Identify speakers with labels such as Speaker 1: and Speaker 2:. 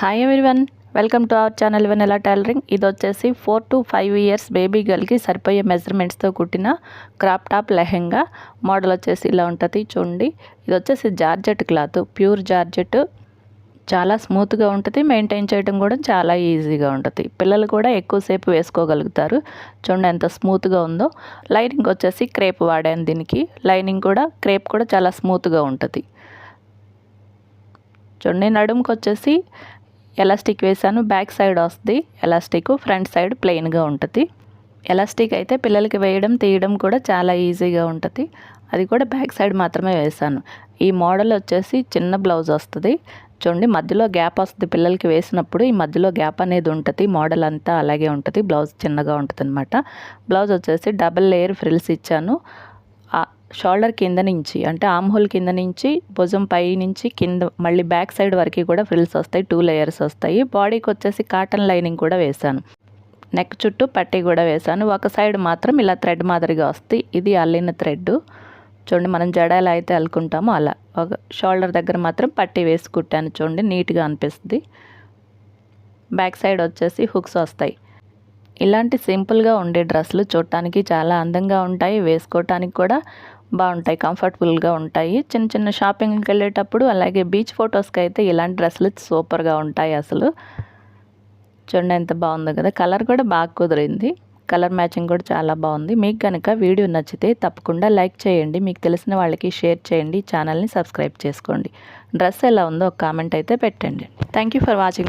Speaker 1: Hi everyone, welcome to our channel Vennela tailoring. ఇది వచ్చేసి 4 to 5 years baby గర్ల్కి సరిపోయే మెజర్మెంట్స్తో కుట్టిన క్రాప్ టాప్ లెహెంగా. మోడల్ వచ్చేసి ఇలా ఉంటుంది చూడండి. ఇది వచ్చేసి జార్జెట్ క్లాత్, ప్యూర్ జార్జెట్. చాలా స్మూత్గా ఉంటుంది, మెయింటైన్ చేయడం కూడా చాలా ఈజీగా ఉంటుంది. పిల్లలు కూడా ఎక్కువసేపు వేసుకోగలుగుతారు. చూడండి ఎంత స్మూత్గా ఉందో. లైనింగ్ వచ్చేసి క్రేప్ వాడాను దీనికి. లైనింగ్ కూడా క్రేప్ కూడా చాలా స్మూత్గా ఉంటుంది. చూడండి నడుముకి వచ్చేసి ఎలాస్టిక్ వేసాను. బ్యాక్ సైడ్ వస్తుంది ఎలాస్టిక్, ఫ్రంట్ సైడ్ ప్లెయిన్గా ఉంటుంది. ఎలాస్టిక్ అయితే పిల్లలకి వేయడం తీయడం కూడా చాలా ఈజీగా ఉంటుంది. అది కూడా బ్యాక్ సైడ్ మాత్రమే వేసాను. ఈ మోడల్ వచ్చేసి చిన్న బ్లౌజ్ వస్తుంది. చూడండి మధ్యలో గ్యాప్ వస్తుంది పిల్లలకి వేసినప్పుడు. ఈ మధ్యలో గ్యాప్ అనేది ఉంటుంది. మోడల్ అంతా అలాగే ఉంటుంది. బ్లౌజ్ చిన్నగా ఉంటుంది అనమాట. బ్లౌజ్ వచ్చేసి డబుల్ లేయర్ ఫ్రిల్స్ ఇచ్చాను. షోల్డర్ కింద నుంచి అంటే ఆమ్ హోల్ కింద నుంచి భుజం పై నుంచి కింద మళ్ళీ బ్యాక్ సైడ్ వరకు కూడా ఫ్రిల్స్ వస్తాయి. 2 లేయర్స్ వస్తాయి. బాడీకి వచ్చేసి కాటన్ లైనింగ్ కూడా వేసాను. నెక్ చుట్టూ పట్టీ కూడా వేసాను. ఒక సైడ్ మాత్రం ఇలా థ్రెడ్ మాదిరిగా వస్తుంది. ఇది అల్లిన థ్రెడ్. చూడండి మనం జడ ఎలా అయితే అల్లుకుంటామో అలా. ఒక షోల్డర్ దగ్గర మాత్రం పట్టీ వేసి కుట్టాను. చూడండి నీట్గా అనిపిస్తుంది. బ్యాక్ సైడ్ వచ్చేసి హుక్స్ వస్తాయి. ఇలాంటి సింపుల్గా ఉండే డ్రెస్సులు చూడటానికి చాలా అందంగా ఉంటాయి, వేసుకోవటానికి కూడా బాగుంటాయి, కంఫర్టబుల్గా ఉంటాయి. చిన్న చిన్న షాపింగ్కి వెళ్ళేటప్పుడు అలాగే బీచ్ ఫొటోస్కి అయితే ఇలాంటి డ్రెస్సులు సూపర్గా ఉంటాయి అసలు. చూడండి ఎంత బాగుందో కదా. కలర్ కూడా బాగా కుదిరింది. కలర్ మ్యాచింగ్ కూడా చాలా బాగుంది. మీకు కనుక వీడియో నచ్చితే తప్పకుండా లైక్ చేయండి, మీకు తెలిసిన వాళ్ళకి షేర్ చేయండి, ఛానల్ని సబ్స్క్రైబ్ చేసుకోండి. డ్రెస్ ఎలా ఉందో ఒక కామెంట్ అయితే పెట్టండి. Thank you for watching.